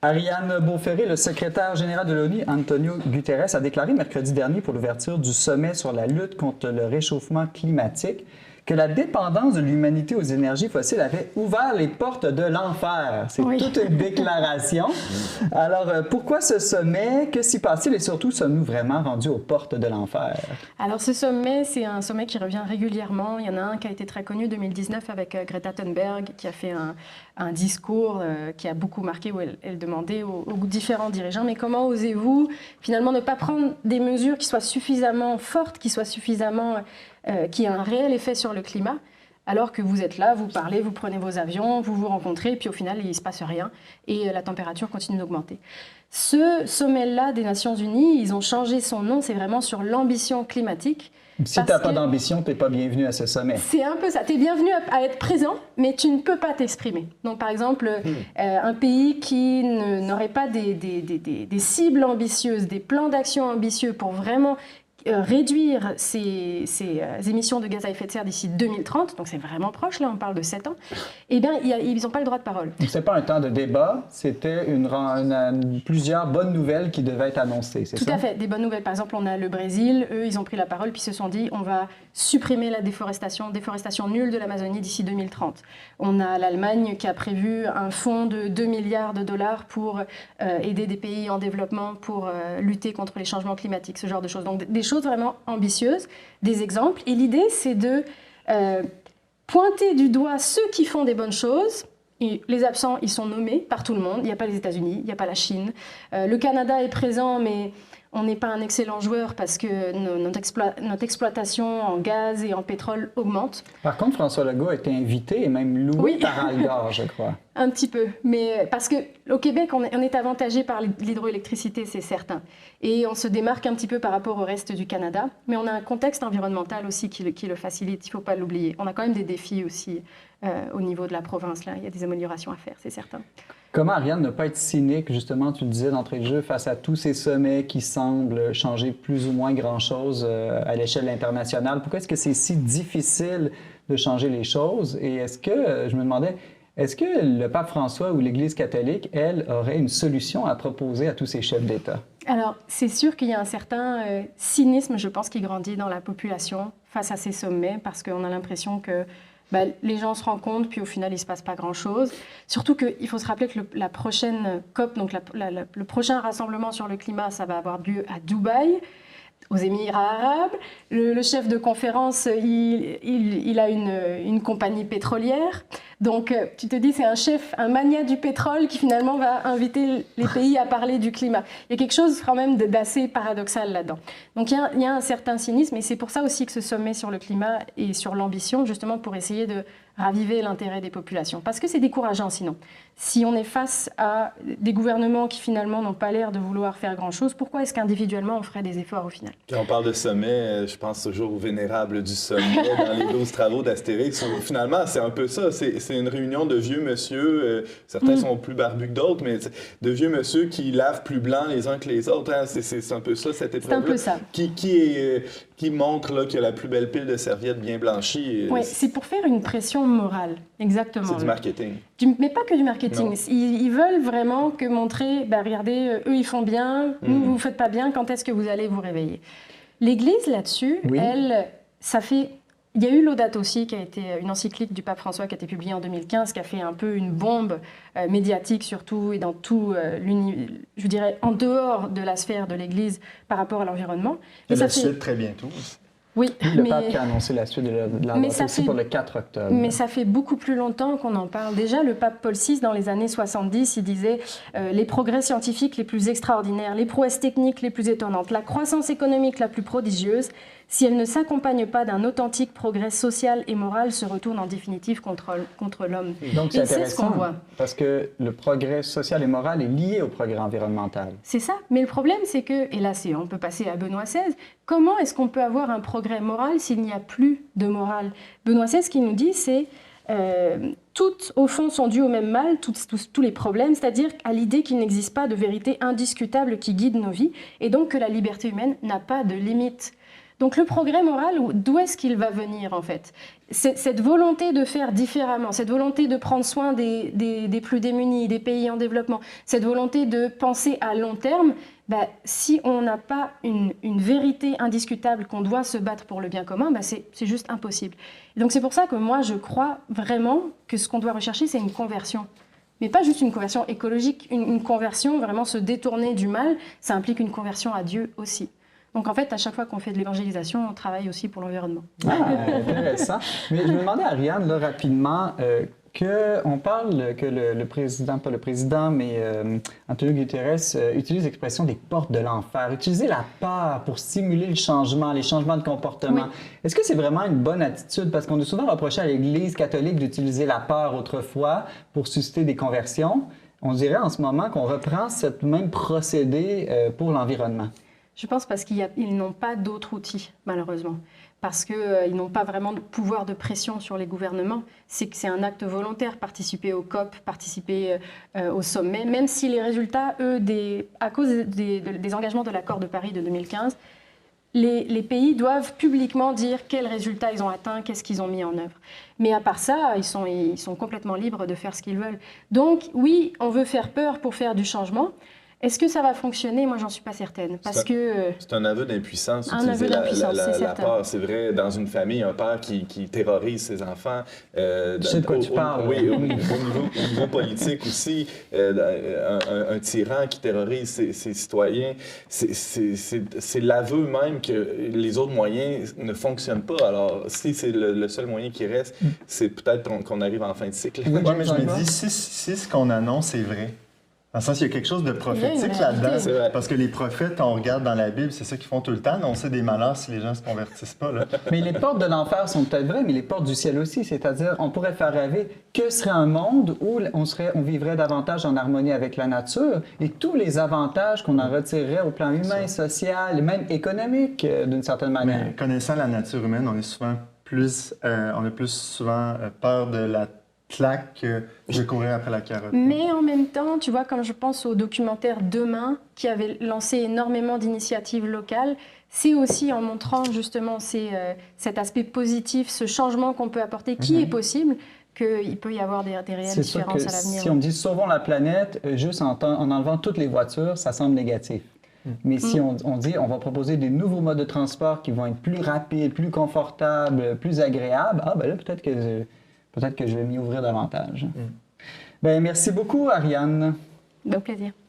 Ariane Beauferré, le secrétaire général de l'ONU, Antonio Guterres, a déclaré mercredi dernier pour l'ouverture du sommet sur la lutte contre le réchauffement climatique que la dépendance de l'humanité aux énergies fossiles avait ouvert les portes de l'enfer. C'est toute une déclaration. Alors, pourquoi ce sommet? Que s'y passe-t-il? Et surtout, sommes-nous vraiment rendus aux portes de l'enfer? Alors, ce sommet, c'est un sommet qui revient régulièrement. Il y en a un qui a été très connu, 2019, avec Greta Thunberg, qui a fait un discours qui a beaucoup marqué, où elle demandait aux différents dirigeants, mais comment osez-vous finalement ne pas prendre des mesures qui soient suffisamment fortes, qui aient un réel effet sur le climat, alors que vous êtes là, vous parlez, vous prenez vos avions, vous vous rencontrez, et puis au final, il ne se passe rien, et la température continue d'augmenter. Ce sommet-là des Nations Unies, ils ont changé son nom, c'est vraiment sur l'ambition climatique. Si tu n'as pas d'ambition, tu n'es pas bienvenu à ce sommet. C'est un peu ça. Tu es bienvenu à être présent, mais tu ne peux pas t'exprimer. Donc, par exemple, un pays qui n'aurait pas des cibles ambitieuses, des plans d'action ambitieux pour vraiment réduire ses émissions de gaz à effet de serre d'ici 2030, donc c'est vraiment proche, là on parle de 7 ans, eh bien ils n'ont pas le droit de parole. Ce n'était pas un temps de débat, c'était plusieurs bonnes nouvelles qui devaient être annoncées, c'est ça? Tout à fait, des bonnes nouvelles. Par exemple, on a le Brésil, eux ils ont pris la parole puis se sont dit on va supprimer la déforestation nulle de l'Amazonie d'ici 2030. On a l'Allemagne qui a prévu un fonds de 2 milliards de dollars pour aider des pays en développement pour lutter contre les changements climatiques, ce genre de choses. Donc des choses vraiment ambitieuses, des exemples. Et l'idée, c'est de pointer du doigt ceux qui font des bonnes choses. Et les absents, ils sont nommés par tout le monde. Il n'y a pas les États-Unis, il n'y a pas la Chine. Le Canada est présent, mais on n'est pas un excellent joueur parce que notre exploitation en gaz et en pétrole augmente. Par contre, François Legault a été invité et même loué par Al Gore, je crois. Un petit peu, mais parce qu'au Québec, on est avantagé par l'hydroélectricité, c'est certain. Et on se démarque un petit peu par rapport au reste du Canada. Mais on a un contexte environnemental aussi qui le facilite, il ne faut pas l'oublier. On a quand même des défis aussi au niveau de la province. Là. Il y a des améliorations à faire, c'est certain. Comment, Ariane, ne pas être cynique, justement, tu le disais d'entrée de jeu, face à tous ces sommets qui semblent changer plus ou moins grand-chose à l'échelle internationale? Pourquoi est-ce que c'est si difficile de changer les choses? Et est-ce que, je me demandais, est-ce que le pape François ou l'Église catholique, elle, aurait une solution à proposer à tous ces chefs d'État? Alors, c'est sûr qu'il y a un certain cynisme, je pense, qui grandit dans la population face à ces sommets, parce qu'on a l'impression que les gens se rencontrent, puis au final, il ne se passe pas grand-chose. Surtout qu'il faut se rappeler que la prochaine COP, donc le prochain rassemblement sur le climat, ça va avoir lieu à Dubaï, aux Émirats arabes. Le chef de conférence, il a une compagnie pétrolière. Donc, tu te dis, c'est un magnat du pétrole qui finalement va inviter les pays à parler du climat. Il y a quelque chose quand même d'assez paradoxal là-dedans. Donc, il y a un certain cynisme et c'est pour ça aussi que ce sommet sur le climat et sur l'ambition, justement pour essayer de raviver l'intérêt des populations. Parce que c'est décourageant sinon. Si on est face à des gouvernements qui finalement n'ont pas l'air de vouloir faire grand-chose, pourquoi est-ce qu'individuellement on ferait des efforts au final? Quand on parle de sommet, je pense toujours au vénérable du sommet dans les 12 travaux d'Astérix. Finalement, c'est un peu ça. C'est une réunion de vieux monsieur, certains sont plus barbus que d'autres, mais de vieux monsieur qui lavent plus blanc les uns que les autres. Hein. C'est un peu ça, cette épreuve-là. C'est un peu ça. Qui montre là, qu'il y a la plus belle pile de serviettes bien blanchies. Oui, c'est pour faire une pression morale, exactement. C'est du marketing. Mais pas que du marketing. Ils veulent vraiment montrer, regardez, eux ils font bien, vous ne faites pas bien, quand est-ce que vous allez vous réveiller? L'Église là-dessus, elle, ça fait... Il y a eu Laudato aussi, qui a été une encyclique du pape François qui a été publiée en 2015, qui a fait un peu une bombe médiatique surtout et dans tout, je dirais, en dehors de la sphère de l'Église par rapport à l'environnement. Et la suite très bientôt. Oui, le pape qui a annoncé la suite de Laudato aussi pour le 4 octobre. Mais ça fait beaucoup plus longtemps qu'on en parle. Déjà, le pape Paul VI, dans les années 70, il disait les progrès scientifiques les plus extraordinaires, les prouesses techniques les plus étonnantes, la croissance économique la plus prodigieuse, si elle ne s'accompagne pas d'un authentique progrès social et moral, se retourne en définitive contre l'homme. Donc c'est intéressant, ce qu'on voit. Parce que le progrès social et moral est lié au progrès environnemental. C'est ça, mais le problème c'est que, et là on peut passer à Benoît XVI, comment est-ce qu'on peut avoir un progrès moral s'il n'y a plus de morale? Benoît XVI, ce qu'il nous dit, c'est toutes, au fond, sont dues au même mal, tous les problèmes, c'est-à-dire à l'idée qu'il n'existe pas de vérité indiscutable qui guide nos vies, et donc que la liberté humaine n'a pas de limite. Donc le progrès moral, d'où est-ce qu'il va venir en fait? Cette volonté de faire différemment, cette volonté de prendre soin des plus démunis, des pays en développement, cette volonté de penser à long terme, si on n'a pas une vérité indiscutable qu'on doit se battre pour le bien commun, c'est juste impossible. Et donc c'est pour ça que moi je crois vraiment que ce qu'on doit rechercher, c'est une conversion. Mais pas juste une conversion écologique, une conversion, vraiment se détourner du mal, ça implique une conversion à Dieu aussi. Donc en fait, à chaque fois qu'on fait de l'évangélisation, on travaille aussi pour l'environnement. Intéressant. Mais je me demandais, Ariane, là, rapidement, on parle que le président, pas le président, mais Antonio Guterres utilise l'expression des portes de l'enfer. Utiliser la peur pour stimuler le changement, les changements de comportement. Oui. Est-ce que c'est vraiment une bonne attitude? Parce qu'on a souvent reproché à l'Église catholique d'utiliser la peur autrefois pour susciter des conversions. On dirait en ce moment qu'on reprend ce même procédé pour l'environnement. Je pense parce qu'ils n'ont pas d'autres outils, malheureusement. Parce qu'ils n'ont pas vraiment de pouvoir de pression sur les gouvernements. C'est un acte volontaire, participer au COP, participer au sommet, même si les résultats, eux, à cause des engagements de l'accord de Paris de 2015, les pays doivent publiquement dire quels résultats ils ont atteints, qu'est-ce qu'ils ont mis en œuvre. Mais à part ça, ils sont complètement libres de faire ce qu'ils veulent. Donc oui, on veut faire peur pour faire du changement. Est-ce que ça va fonctionner? Moi, j'en suis pas certaine. C'est un aveu d'impuissance. Un aveu d'impuissance, c'est certain. La peur, c'est vrai, dans une famille, un père qui terrorise ses enfants. Je sais de quoi tu parles. Oui, au niveau politique aussi, un tyran qui terrorise ses citoyens, c'est l'aveu même que les autres moyens ne fonctionnent pas. Alors, si c'est le seul moyen qui reste, c'est peut-être qu'on arrive en fin de cycle. Oui, mais je me dis, si ce qu'on annonce est vrai, dans le sens, il y a quelque chose de prophétique là-dedans. Parce que les prophètes, on regarde dans la Bible, c'est ça qu'ils font tout le temps. On sait des malheurs si les gens ne se convertissent pas. Là. Mais les portes de l'enfer sont peut-être vraies, mais les portes du ciel aussi. C'est-à-dire, on pourrait faire rêver que serait un monde où on vivrait davantage en harmonie avec la nature et tous les avantages qu'on en retirerait au plan humain, social et même économique, d'une certaine manière. Mais connaissant la nature humaine, on a plus souvent peur de la claque je courais après la carotte. Mais en même temps, tu vois, quand je pense au documentaire Demain, qui avait lancé énormément d'initiatives locales, c'est aussi en montrant justement cet aspect positif, ce changement qu'on peut apporter, qui est possible, qu'il peut y avoir des réelles différences à l'avenir. Si on dit « sauvons la planète », juste en enlevant toutes les voitures, ça semble négatif. Mais si on dit on va proposer des nouveaux modes de transport qui vont être plus rapides, plus confortables, plus agréables, là, peut-être que je vais m'y ouvrir davantage. Bien, merci beaucoup, Ariane. Au plaisir.